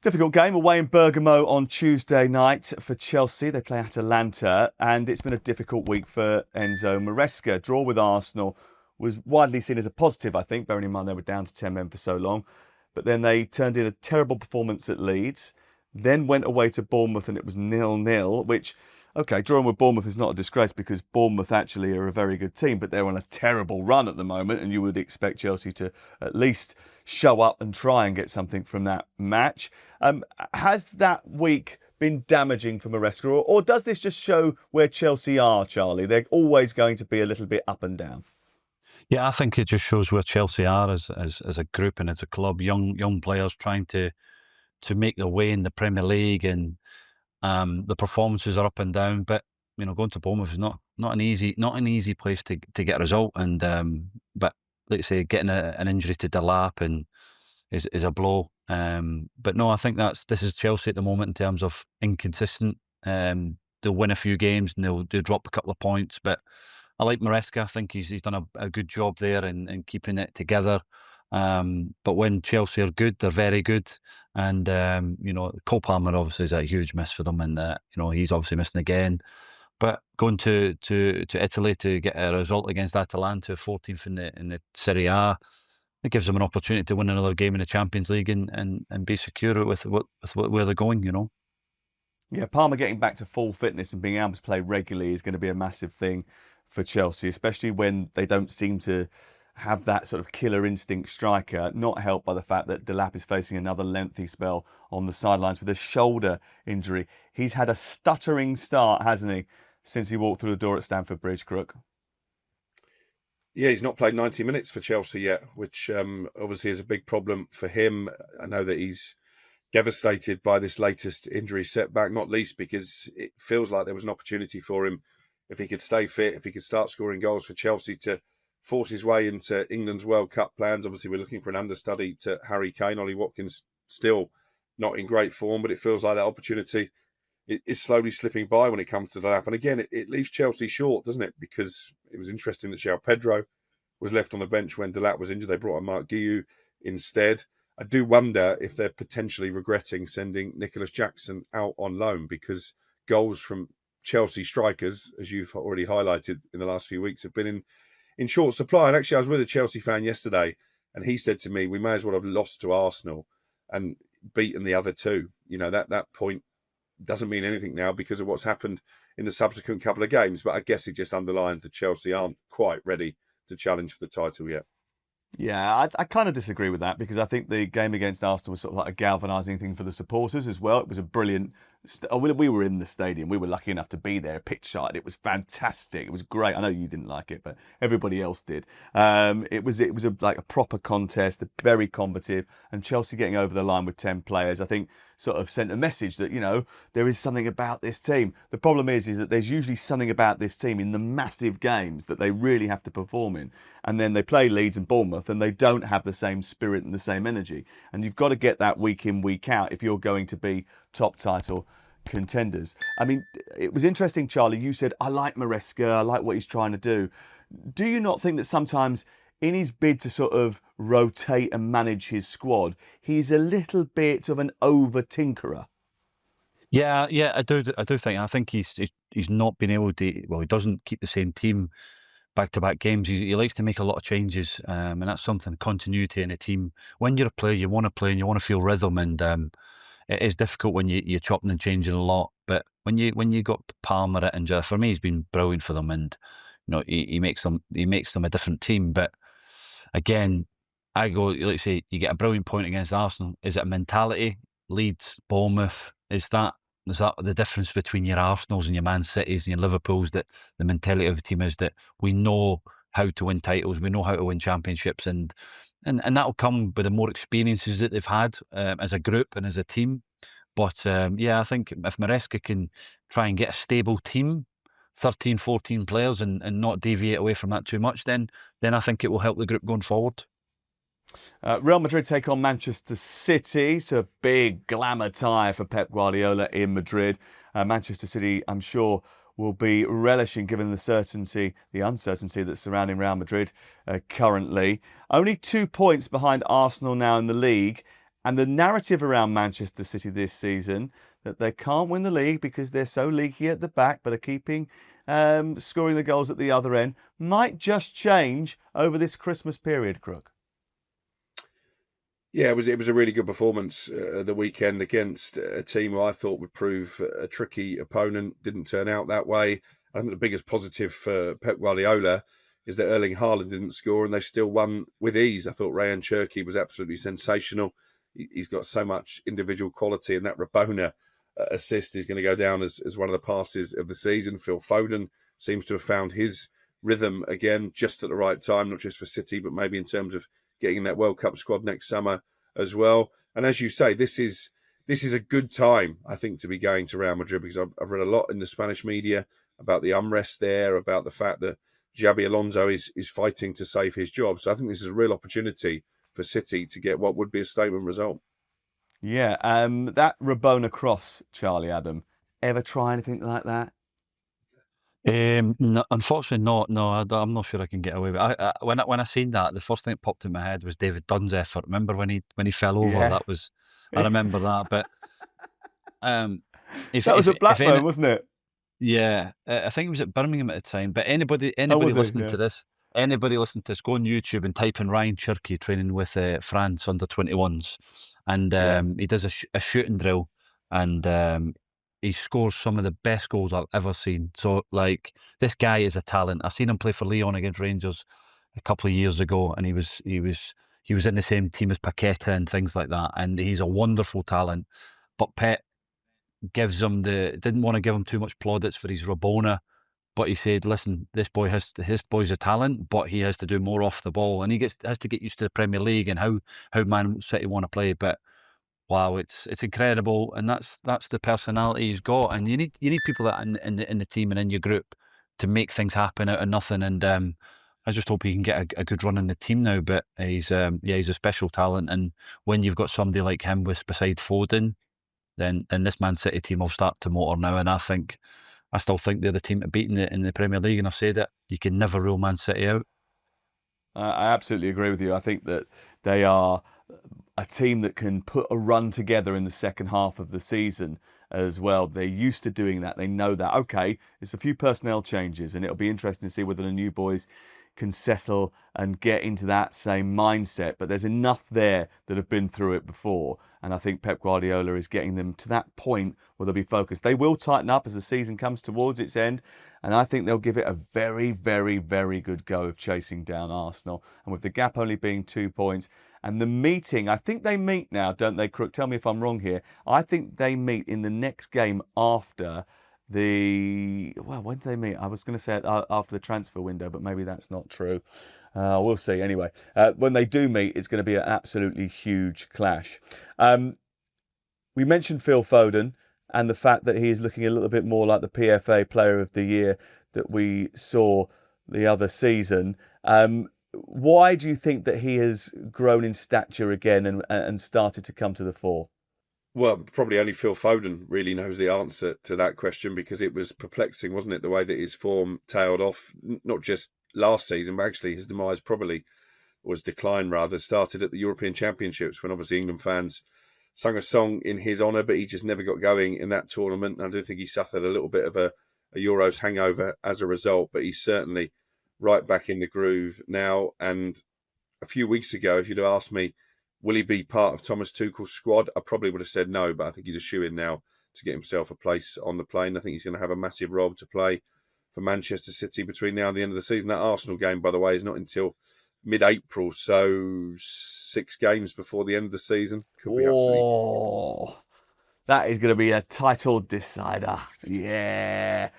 Difficult game away in Bergamo on Tuesday night for Chelsea. They play Atalanta, and it's been a difficult week for Enzo Maresca. Draw with Arsenal was widely seen as a positive, I think, bearing in mind they were down to 10 men for so long. But then they turned in a terrible performance at Leeds, then went away to Bournemouth and it was 0-0, which, okay, drawing with Bournemouth is not a disgrace because Bournemouth actually are a very good team, but they're on a terrible run at the moment, and you would expect Chelsea to at least show up and try and get something from that match. Has that week been damaging for Maresca, or does this just show where Chelsea are, Charlie? They're always going to be a little bit up and down. Yeah, I think it just shows where Chelsea are as a group and as a club. Young players trying to make their way in the Premier League, and the performances are up and down. But going to Bournemouth is not an easy place to get a result. And but let's say getting an injury to Delap and is a blow. But no, I think this is Chelsea at the moment in terms of inconsistent. They'll win a few games and they'll drop a couple of points. But I like Maresca. I think he's done a good job there in keeping it together. But when Chelsea are good, they're very good. And Cole Palmer obviously is a huge miss for them, and he's obviously missing again. But going to Italy to get a result against Atalanta, 14th in the Serie A, it gives them an opportunity to win another game in the Champions League and be secure with where they're going. Yeah, Palmer getting back to full fitness and being able to play regularly is going to be a massive thing for Chelsea, especially when they don't seem to have that sort of killer instinct striker, not helped by the fact that Delap is facing another lengthy spell on the sidelines with a shoulder injury. He's had a stuttering start, hasn't he, since he walked through the door at Stamford Bridge, Crook? Yeah, he's not played 90 minutes for Chelsea yet, which obviously is a big problem for him. I know that he's devastated by this latest injury setback, not least because it feels like there was an opportunity for him, if he could stay fit, if he could start scoring goals for Chelsea, to force his way into England's World Cup plans. Obviously, we're looking for an understudy to Harry Kane. Ollie Watkins still not in great form, but it feels like that opportunity is slowly slipping by when it comes to Delap. And again, it leaves Chelsea short, doesn't it? Because it was interesting that João Pedro was left on the bench when Delap was injured. They brought on Mark Guiu instead. I do wonder if they're potentially regretting sending Nicholas Jackson out on loan, because goals from Chelsea strikers, as you've already highlighted in the last few weeks, have been in short supply. And actually, I was with a Chelsea fan yesterday, and he said to me, we may as well have lost to Arsenal and beaten the other two. That point doesn't mean anything now because of what's happened in the subsequent couple of games. But I guess it just underlines that Chelsea aren't quite ready to challenge for the title yet. Yeah, I kind of disagree with that, because I think the game against Arsenal was sort of like a galvanising thing for the supporters as well. It was a brilliant... we were in the stadium. We were lucky enough to be there pitch side. It was fantastic. It was great. I know you didn't like it, but everybody else did. It was like a proper contest, very combative, and Chelsea getting over the line with 10 players, I think, sort of sent a message that, there is something about this team. The problem is that there's usually something about this team in the massive games that they really have to perform in. And then they play Leeds and Bournemouth and they don't have the same spirit and the same energy. And you've got to get that week in, week out if you're going to be top title contenders. I mean, it was interesting, Charlie, you said, I like Maresca, I like what he's trying to do. Do you not think that sometimes in his bid to sort of rotate and manage his squad, he's a little bit of an over-tinkerer? Yeah, I do think. I think he's not been able to. Well, he doesn't keep the same team back-to-back games. He likes to make a lot of changes, and that's something, continuity in a team. When you're a player, you want to play and you want to feel rhythm, and it is difficult when you're chopping and changing a lot. But when you got Palmer at and for me, he's been brilliant for them, and he makes them a different team. But again, I go, let's say you get a brilliant point against Arsenal. Is it a mentality? Leeds, Bournemouth, is that the difference between your Arsenals and your Man Cities and your Liverpools, that the mentality of the team is that we know how to win titles, we know how to win championships, and that'll come with the more experiences that they've had as a group and as a team. But I think if Maresca can try and get a stable team, 13, 14 players, and not deviate away from that too much, then I think it will help the group going forward. Real Madrid take on Manchester City. It's a big glamour tie for Pep Guardiola in Madrid. Manchester City, I'm sure, will be relishing given the uncertainty that's surrounding Real Madrid currently. Only 2 points behind Arsenal now in the league, And the narrative around Manchester City this season, that they can't win the league because they're so leaky at the back, but are keeping scoring the goals at the other end, might just change over this Christmas period, Crook. Yeah, it was a really good performance the weekend against a team who I thought would prove a tricky opponent. Didn't turn out that way. I think the biggest positive for Pep Guardiola is that Erling Haaland didn't score and they still won with ease. I thought Rayan Cherki was absolutely sensational. He's got so much individual quality, and that Rabona assist is going to go down as one of the passes of the season. Phil Foden seems to have found his rhythm again just at the right time, not just for City, but maybe in terms of getting in that World Cup squad next summer as well. And as you say, this is a good time, I think, to be going to Real Madrid, because I've read a lot in the Spanish media about the unrest there, about the fact that Xabi Alonso is fighting to save his job. So I think this is a real opportunity for City to get what would be a statement result. Yeah, that Rabona cross, Charlie Adam, ever try anything like that? No, unfortunately not. No, I'm not sure I can get away with it. When I seen that, the first thing that popped in my head was David Dunn's effort. Remember when he fell over? Yeah. That was, I remember that. But that was at Blackburn, wasn't it? Yeah, I think it was at Birmingham at the time. But anybody was it? listening to this, go on YouTube and type in Ryan Cherki training with France under 21s, and he does a shooting drill, and he scores some of the best goals I've ever seen. So, like, this guy is a talent. I seen him play for Lyon against Rangers a couple of years ago, and he was in the same team as Paqueta and things like that. And he's a wonderful talent. But Pep didn't want to give him too much plaudits for his Rabona, but he said, "Listen, this boy's a talent, but he has to do more off the ball, and has to get used to the Premier League and how Man City want to play." But wow, it's incredible, and that's the personality he's got, and you need people that in the team and in your group to make things happen out of nothing. And I just hope he can get a good run in the team now. But he's a special talent, and when you've got somebody like him beside Foden, then this Man City team will start to motor now. And I still think they're the team to beat in the Premier League, and I've said it. You can never rule Man City out. I absolutely agree with you. I think that they are a team that can put a run together in the second half of the season as well. They're used to doing that. They know that. Okay, there's a few personnel changes, and it'll be interesting to see whether the new boys can settle and get into that same mindset. But there's enough there that have been through it before. And I think Pep Guardiola is getting them to that point where they'll be focused. They will tighten up as the season comes towards its end. And I think they'll give it a very, very, very good go of chasing down Arsenal. And with the gap only being 2 points, and the meeting, I think they meet now, don't they, Crook? Tell me if I'm wrong here. I think they meet in the next game after when do they meet? I was going to say after the transfer window, but maybe that's not true. We'll see. Anyway, when they do meet, it's going to be an absolutely huge clash. We mentioned Phil Foden and the fact that he is looking a little bit more like the PFA Player of the Year that we saw the other season. Why do you think that he has grown in stature again and started to come to the fore? Well, probably only Phil Foden really knows the answer to that question, because it was perplexing, wasn't it, the way that his form tailed off, not just last season, but actually his demise decline started at the European Championships, when obviously England fans sung a song in his honour, but he just never got going in that tournament. And I do think he suffered a little bit of a Euros hangover as a result, but he's certainly right back in the groove now. And a few weeks ago, if you'd have asked me, will he be part of Thomas Tuchel's squad, I probably would have said no, but I think he's a shoo-in now to get himself a place on the plane. I think he's going to have a massive role to play for Manchester City between now and the end of the season. That Arsenal game, by the way, is not until mid-April, so 6 games before the end of the season. Could be absolutely... That is going to be a title decider. Yeah.